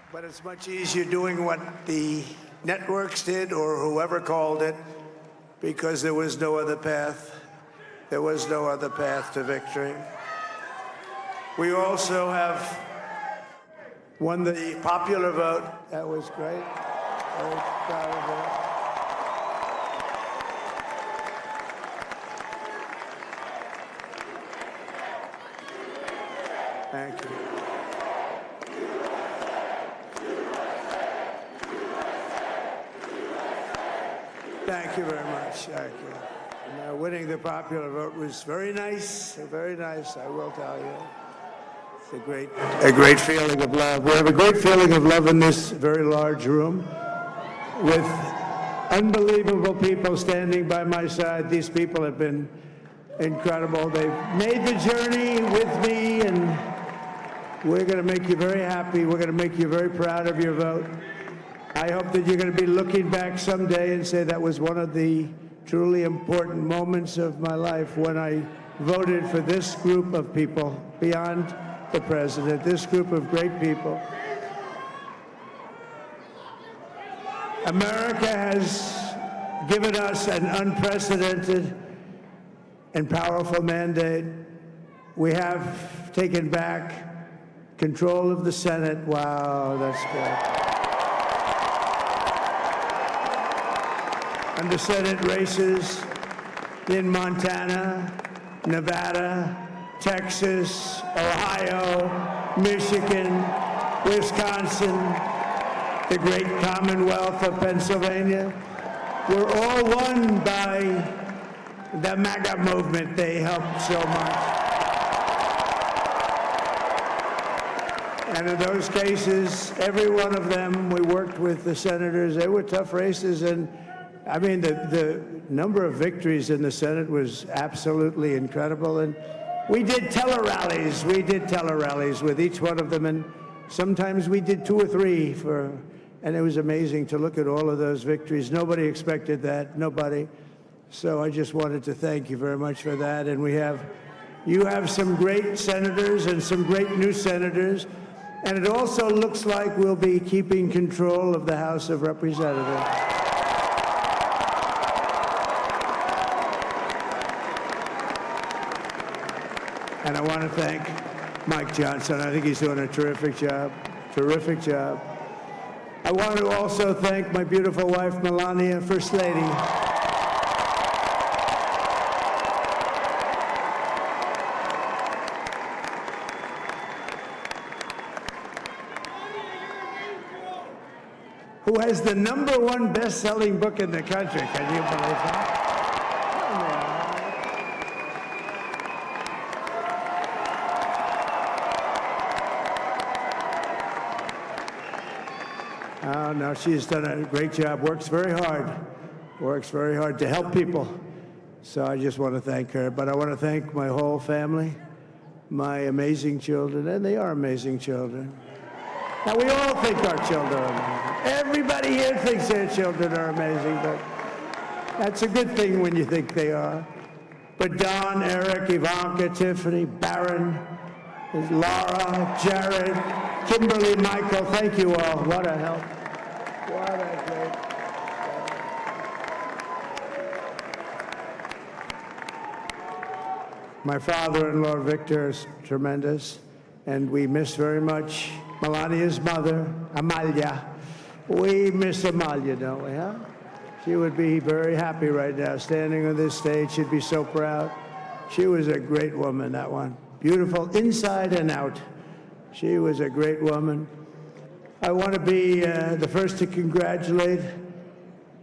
But it's much easier doing what the networks did or whoever called it, because there was no other path. There was no other path to victory. We also have won the popular vote. That was great. Very proud of that. Thank you. Thank you very much. Thank you. And, winning the popular vote was very nice. Very nice, I will tell you. It's a great feeling of love. We have a great feeling of love in this very large room with unbelievable people standing by my side. These people have been incredible. They've made the journey with me, and we're going to make you very happy. We're going to make you very proud of your vote. I hope that you're going to be looking back someday and say that was one of the truly important moments of my life when I voted for this group of people beyond the president, this group of great people. America has given us an unprecedented and powerful mandate. We have taken back control of the Senate. Wow, that's good. And the Senate races in Montana, Nevada, Texas, Ohio, Michigan, Wisconsin, the great Commonwealth of Pennsylvania, were all won by the MAGA movement. They helped so much. And in those cases, every one of them, we worked with the senators. They were tough races, and I mean, the number of victories in the Senate was absolutely incredible. And we did tele-rallies. We did tele-rallies with each one of them, and sometimes we did 2 or 3 and it was amazing to look at all of those victories. Nobody expected that, nobody. So I just wanted to thank you very much for that. And you have some great senators and some great new senators. And it also looks like we'll be keeping control of the House of Representatives. And I want to thank Mike Johnson. I think he's doing a terrific job. Terrific job. I want to also thank my beautiful wife, Melania, First Lady. Who has the #1 best-selling book in the country. Can you believe that? Oh, no, she's done a great job, works very hard to help people. So I just want to thank her. But I want to thank my whole family, my amazing children, and they are amazing children. Now, we all think our children are amazing. Everybody here thinks their children are amazing, but that's a good thing when you think they are. But Don, Eric, Ivanka, Tiffany, Barron, Laura, Jared, Kimberly, Michael, thank you all. What a help. What a great help. My father-in-law, Victor, is tremendous, and we miss very much Melania's mother, Amalia. We miss Amalia, don't we, huh? She would be very happy right now, standing on this stage. She'd be so proud. She was a great woman, that one. Beautiful inside and out. She was a great woman. I want to be the first to congratulate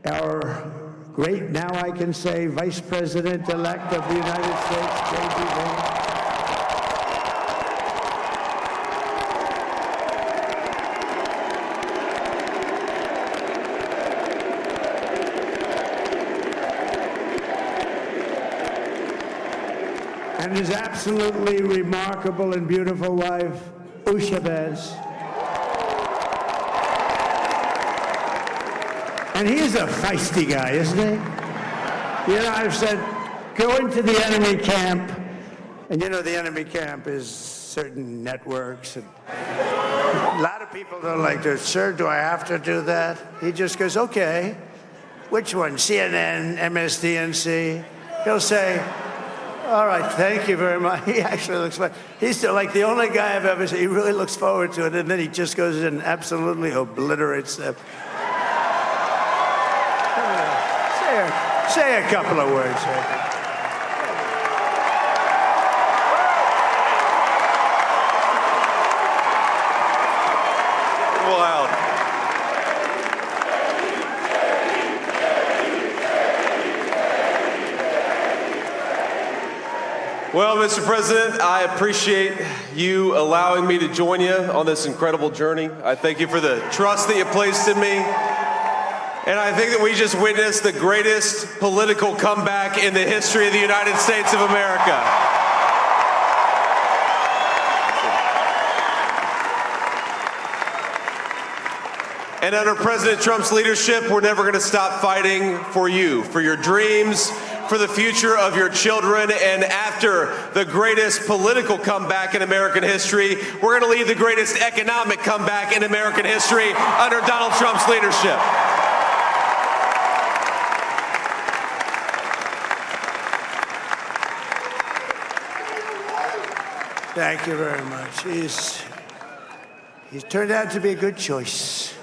our great, now I can say, Vice President-elect of the United States, J.D. Vance. And his absolutely remarkable and beautiful wife, Usha Vance. And he's a feisty guy, isn't he? You know, I've said, go into the enemy camp, and you know the enemy camp is certain networks and A lot of people don't like to, sir, do I have to do that? He just goes, okay. Which one? CNN, MSDNC? He'll say, all right, thank you very much. He actually looks like, he's like the only guy I've ever seen. He really looks forward to it, and then he just goes in and absolutely obliterates them. Say a couple of words, sir. Well, Mr. President, I appreciate you allowing me to join you on this incredible journey. I thank you for the trust that you placed in me. And I think that we just witnessed the greatest political comeback in the history of the United States of America. And under President Trump's leadership, we're never going to stop fighting for you, for your dreams, for the future of your children. And after the greatest political comeback in American history, we're going to lead the greatest economic comeback in American history under Donald Trump's leadership. Thank you very much. He's turned out to be a good choice.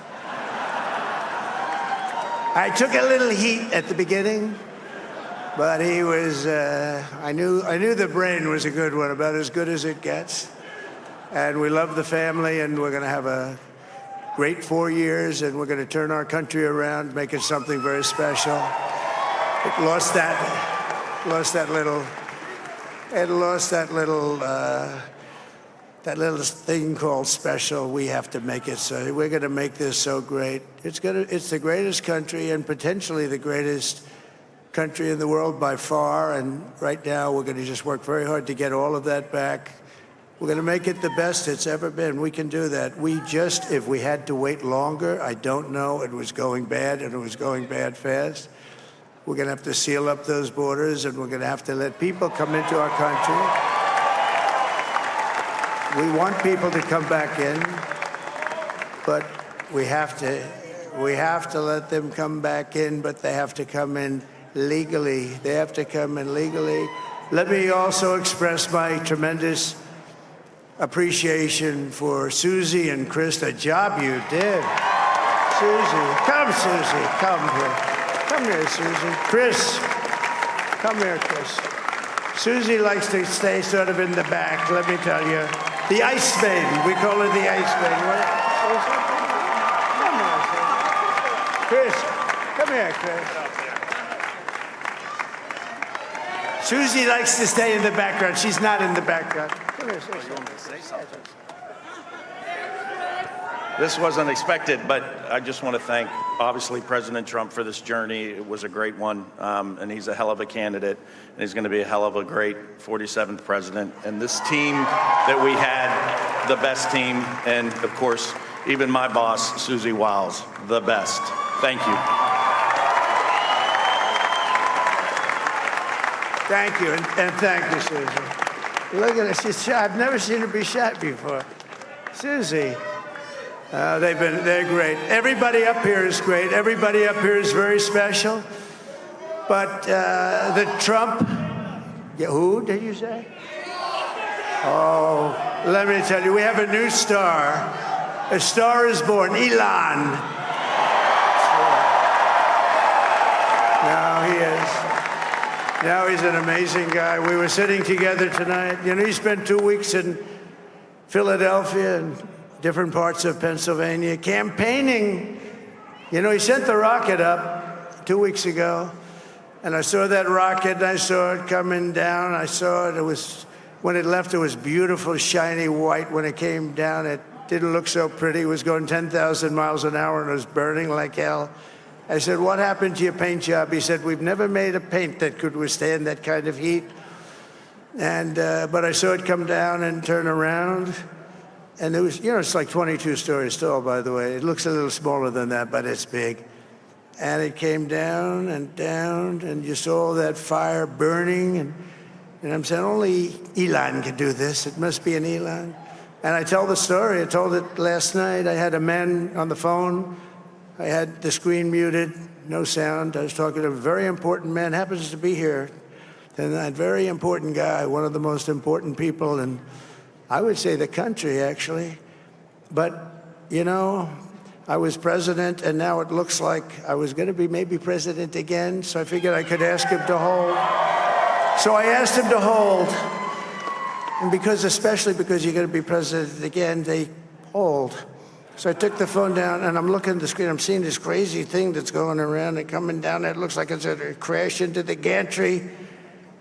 I took a little heat at the beginning, but he was, I knew the brain was a good one, about as good as it gets. And we love the family, and we're going to have a great 4 years, and we're going to turn our country around, make it something very special. It lost that little thing called special. We have to make it so. We're going to make this so great. It's the greatest country, and potentially the greatest country in the world by far. And right now, we're going to just work very hard to get all of that back. We're going to make it the best it's ever been. We can do that. If we had to wait longer, I don't know. It was going bad, and it was going bad fast. We're going to have to seal up those borders, and we're going to have to let people come into our country. We want people to come back in, but we have to let them come back in, but they have to come in legally. They have to come in legally. Let me also express my tremendous appreciation for Susie and Chris, the job you did. Susie, come here. Come here, Susie. Chris, come here, Chris. Susie likes to stay sort of in the back, let me tell you. The Ice Maiden, we call her the Ice Maiden. Come here, Chris. Susie likes to stay in the background. She's not in the background. Come here, Susie. This wasn't expected, but I just want to thank, obviously, President Trump for this journey. It was a great one, and he's a hell of a candidate, and he's going to be a hell of a great 47th president. And this team that we had, the best team, and, of course, even my boss, Susie Wiles, the best. Thank you. Thank you, and thank you, Susie. Look at her. She's shy. I've never seen her be shy before. Susie. They're great. Everybody up here is great. Everybody up here is very special. But the Trump, who did you say? Oh, let me tell you, we have a new star. A star is born, Elon. Now he is. Now he's an amazing guy. We were sitting together tonight. You know, he spent 2 weeks in Philadelphia and different parts of Pennsylvania, campaigning. You know, he sent the rocket up 2 weeks ago, and I saw that rocket, and I saw it coming down. I saw it. It was, when it left, it was beautiful, shiny white. When it came down, it didn't look so pretty. It was going 10,000 miles an hour, and it was burning like hell. I said, what happened to your paint job? He said, we've never made a paint that could withstand that kind of heat. And, but I saw it come down and turn around. And it was, you know, it's like 22 stories tall, by the way. It looks a little smaller than that, but it's big. And it came down, and you saw that fire burning. And I'm saying, only Elon could do this. It must be an Elon. And I tell the story. I told it last night. I had a man on the phone. I had the screen muted, no sound. I was talking to a very important man, happens to be here. And that very important guy, one of the most important people in, I would say, the country, actually. But, you know, I was president, and now it looks like I was going to be maybe president again, so I figured I could ask him to hold. So I asked him to hold. And especially because you're going to be president again, they hold. So I took the phone down, and I'm looking at the screen. I'm seeing this crazy thing that's going around and coming down. It looks like it's going to crash into the gantry.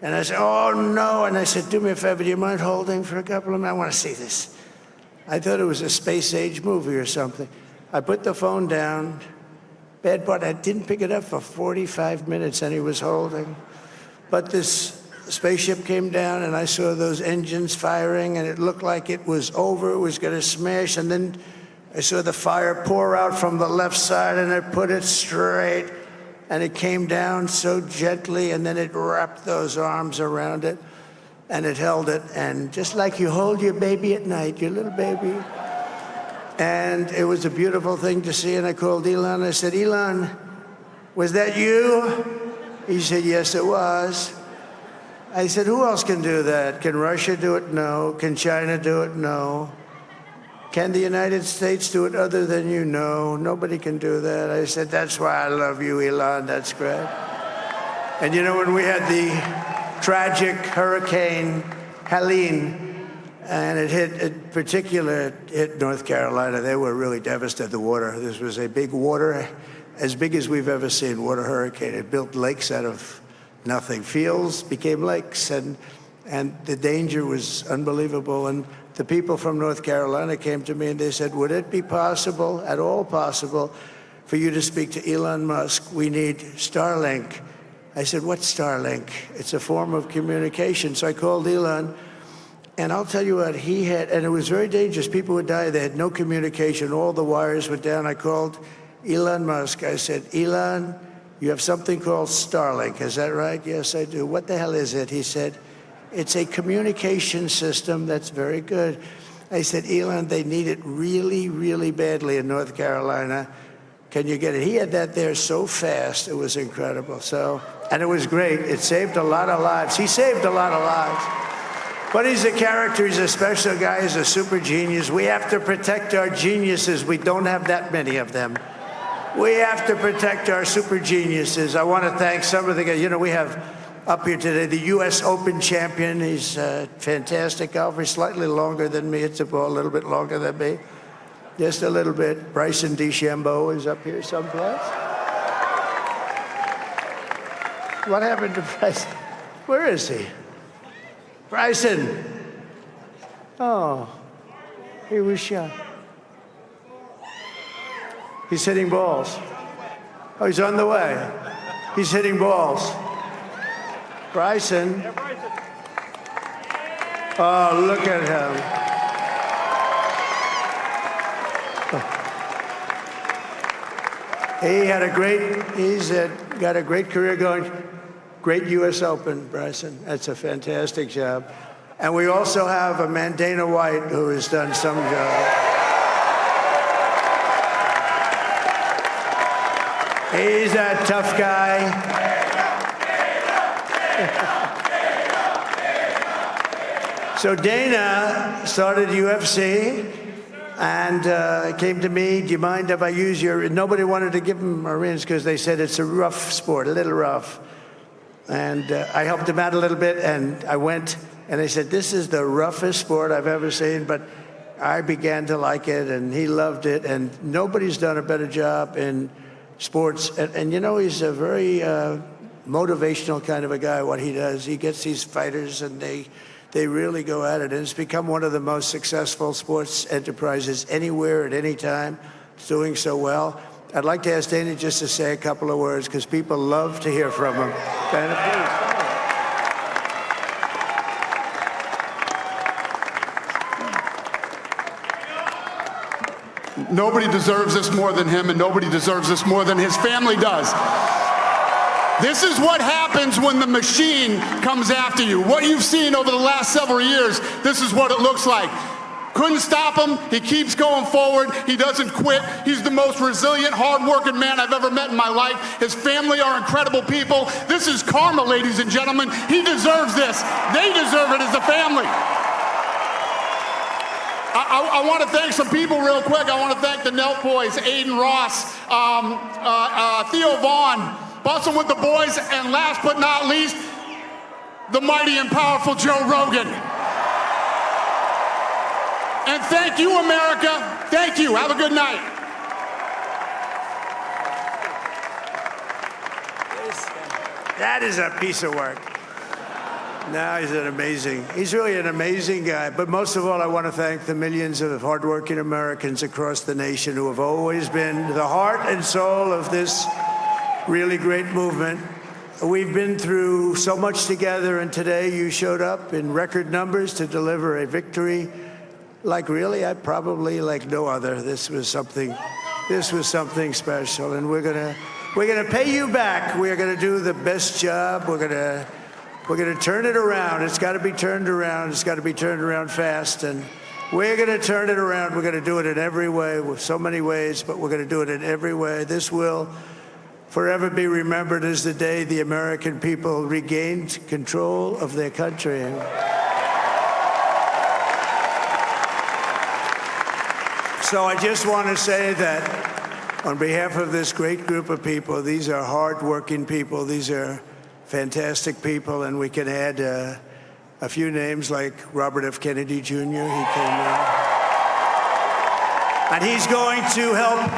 And I said, oh, no. And I said, do me a favor, do you mind holding for a couple of minutes? I want to see this. I thought it was a space-age movie or something. I put the phone down. Bad part, I didn't pick it up for 45 minutes, and he was holding. But this spaceship came down, and I saw those engines firing, and it looked like it was over. It was going to smash. And then I saw the fire pour out from the left side, and I put it straight. And it came down so gently, and then it wrapped those arms around it, and it held it. And just like you hold your baby at night, your little baby. And it was a beautiful thing to see. And I called Elon. I said, Elon, was that you? He said, yes, it was. I said, who else can do that? Can Russia do it? No. Can China do it? No. Can the United States do it other than you? No. Nobody can do that. I said, that's why I love you, Elon. That's great. And you know, when we had the tragic Hurricane Helene, and it hit North Carolina, they were really devastated. The water, this was a big water, as big as we've ever seen, water hurricane. It built lakes out of nothing. Fields became lakes, and the danger was unbelievable. And the people from North Carolina came to me and they said, would it be possible, at all possible, for you to speak to Elon Musk? We need Starlink. I said, what's Starlink? It's a form of communication. So I called Elon, and I'll tell you what, he had, and it was very dangerous. People would die. They had no communication. All the wires were down. I called Elon Musk. I said, Elon, you have something called Starlink, is that right? Yes, I do. What the hell is it? He said, it's a communication system that's very good. I said, Elon, they need it really, really badly in North Carolina. Can you get it? He had that there so fast, it was incredible. So, and it was great. It saved a lot of lives. He saved a lot of lives. But he's a character, he's a special guy, he's a super genius. We have to protect our geniuses. We don't have that many of them. We have to protect our super geniuses. I want to thank some of the guys. You know, we have up here today the U.S. Open champion. He's a fantastic golfer. He's slightly longer than me. It's a little bit longer than me. Just a little bit. Bryson DeChambeau is up here someplace. What happened to Bryson? Where is he? Bryson. Oh, he was shot. He's hitting balls. Oh, he's on the way. He's hitting balls. Bryson. Oh, look at him. He's got a great career going. Great U.S. Open, Bryson. That's a fantastic job. And we also have a man, Dana White, who has done some job. He's a tough guy. So Dana started UFC and came to me, do you mind if I use your, nobody wanted to give him a rinse because they said it's a rough sport, a little rough. And I helped him out a little bit, and I went, and they said, this is the roughest sport I've ever seen, but I began to like it, and he loved it, and nobody's done a better job in sports. And you know, he's a very motivational kind of a guy, what he does. He gets these fighters, and they really go at it, and it's become one of the most successful sports enterprises anywhere at any time. It's doing so well. I'd like to ask Dana just to say a couple of words, because people love to hear from him. Dana, please. Nobody deserves this more than him, and nobody deserves this more than his family does. This is what happens when the machine comes after you. What you've seen over the last several years, this is what it looks like. Couldn't stop him. He keeps going forward. He doesn't quit. He's the most resilient, hardworking man I've ever met in my life. His family are incredible people. This is karma, ladies and gentlemen. He deserves this. They deserve it as a family. I want to thank some people real quick. I want to thank the Nelk boys, Aiden Ross, Theo Vaughn, busting with the boys, and last but not least, the mighty and powerful Joe Rogan. And thank you, America. Thank you. Have a good night. That is a piece of work. No, he's really an amazing guy. But most of all, I want to thank the millions of hardworking Americans across the nation who have always been the heart and soul of this really great movement. We've been through so much together, and today you showed up in record numbers to deliver a victory like probably like no other. This was something special, and we're gonna pay you back. We're gonna do the best job. We're gonna turn it around. It's got to be turned around. It's got to be turned around fast, and we're gonna turn it around. We're gonna do it in every way, with so many ways, but we're gonna do it in every way. This will forever be remembered as the day the American people regained control of their country. So I just want to say that on behalf of this great group of people, these are hard-working people. These are fantastic people, and we can add a few names like Robert F. Kennedy Jr. He came in. And he's going to help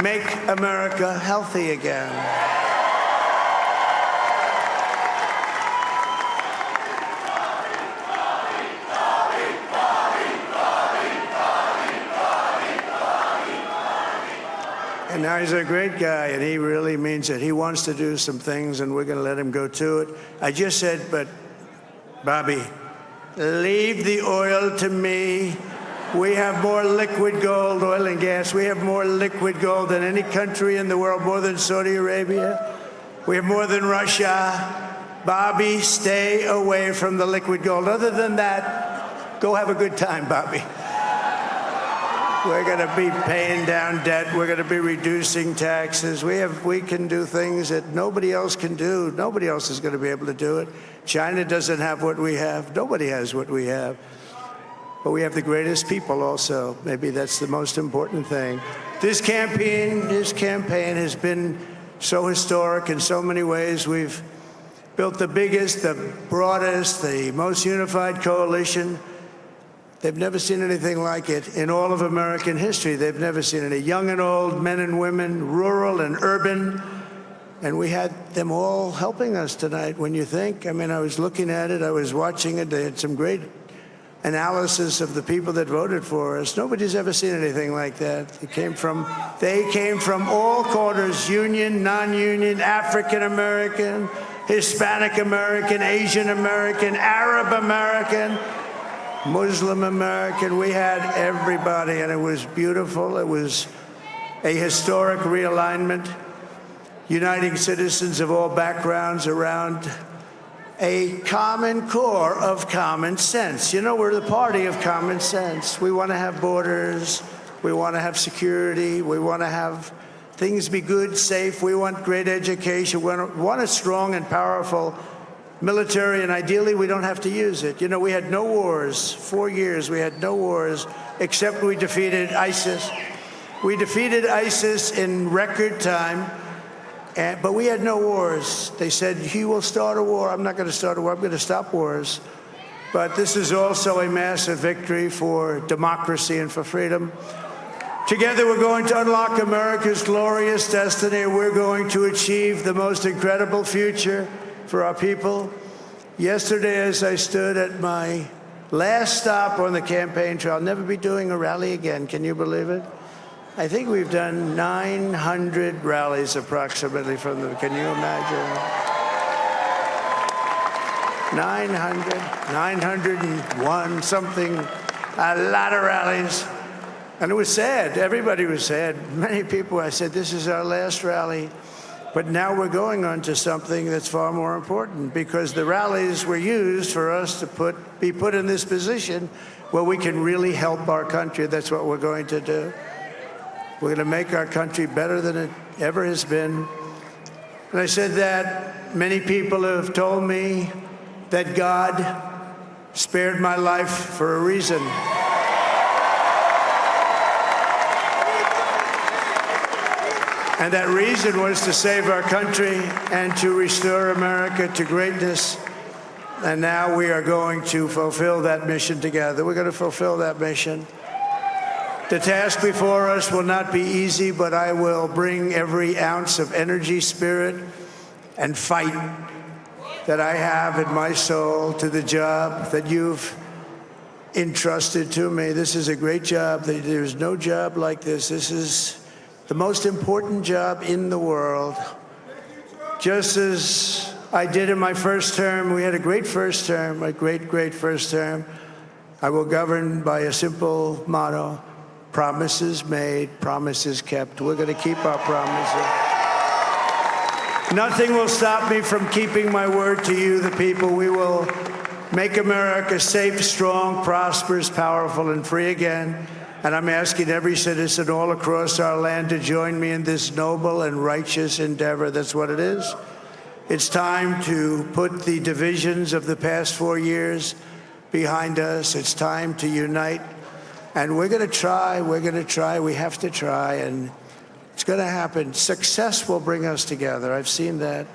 make America healthy again. And now he's a great guy, and he really means it. He wants to do some things, and we're going to let him go to it. I just said, but Bobby, leave the oil to me. We have more liquid gold, oil and gas. We have more liquid gold than any country in the world, more than Saudi Arabia. We have more than Russia. Bobby, stay away from the liquid gold. Other than that, go have a good time, Bobby. We're going to be paying down debt. We're going to be reducing taxes. We can do things that nobody else can do. Nobody else is going to be able to do it. China doesn't have what we have. Nobody has what we have. But we have the greatest people also. Maybe that's the most important thing. This campaign has been so historic in so many ways. We've built the biggest, the broadest, the most unified coalition. They've never seen anything like it in all of American history. They've never seen any, young and old, men and women, rural and urban. And we had them all helping us tonight. When you think, I mean, I was looking at it, I was watching it. They had some great analysis of the people that voted for us. Nobody's ever seen anything like that. They came from all corners, union, non-union, African American, Hispanic American, Asian American, Arab American, Muslim American. We had everybody, and it was beautiful. It was a historic realignment, uniting citizens of all backgrounds around a common core of common sense. You know, we're the party of common sense. We want to have borders. We want to have security. We want to have things be good, safe. We want great education. We want a strong and powerful military, and ideally we don't have to use it. You know, we had no wars. 4 years we had no wars, except we defeated ISIS. We defeated ISIS in record time, but we had no wars. They said, he will start a war. I'm not going to start a war. I'm going to stop wars. But this is also a massive victory for democracy and for freedom. Together we're going to unlock America's glorious destiny. We're going to achieve the most incredible future for our people. Yesterday, as I stood at my last stop on the campaign trail, I'll never be doing a rally again. Can you believe it? I think we've done 900 rallies approximately from them. Can you imagine? 901 something, a lot of rallies. And it was sad. Everybody was sad. Many people, I said, this is our last rally. But now we're going on to something that's far more important, because the rallies were used for us to be put in this position where we can really help our country. That's what we're going to do. We're going to make our country better than it ever has been. And I said that many people have told me that God spared my life for a reason. And that reason was to save our country and to restore America to greatness. And now we are going to fulfill that mission together. We're going to fulfill that mission. The task before us will not be easy, but I will bring every ounce of energy, spirit, and fight that I have in my soul to the job that you've entrusted to me. This is a great job. There's no job like this. This is the most important job in the world. Just as I did in my first term, we had a great first term, a great first term. I will govern by a simple motto: promises made, promises kept. We're going to keep our promises. Nothing will stop me from keeping my word to you, the people. We will make America safe, strong, prosperous, powerful, and free again. And I'm asking every citizen all across our land to join me in this noble and righteous endeavor. That's what it is. It's time to put the divisions of the past 4 years behind us. It's time to unite. And we're going to try. We have to try. And it's going to happen. Success will bring us together. I've seen that.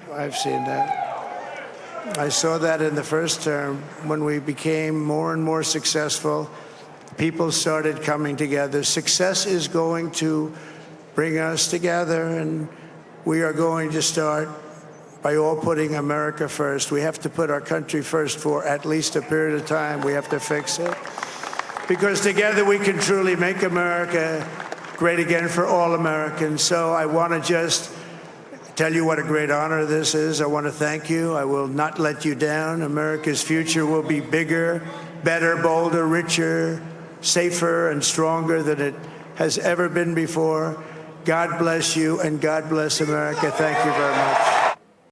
I saw that in the first term when we became more and more successful. People started coming together. Success is going to bring us together, and we are going to start by all putting America first. We have to put our country first for at least a period of time. We have to fix it, because together we can truly make America great again for all Americans. So I want to just tell you what a great honor this is. I want to thank you. I will not let you down. America's future will be bigger, better, bolder, richer, safer, and stronger than it has ever been before. God bless you, and God bless America. Thank you very much.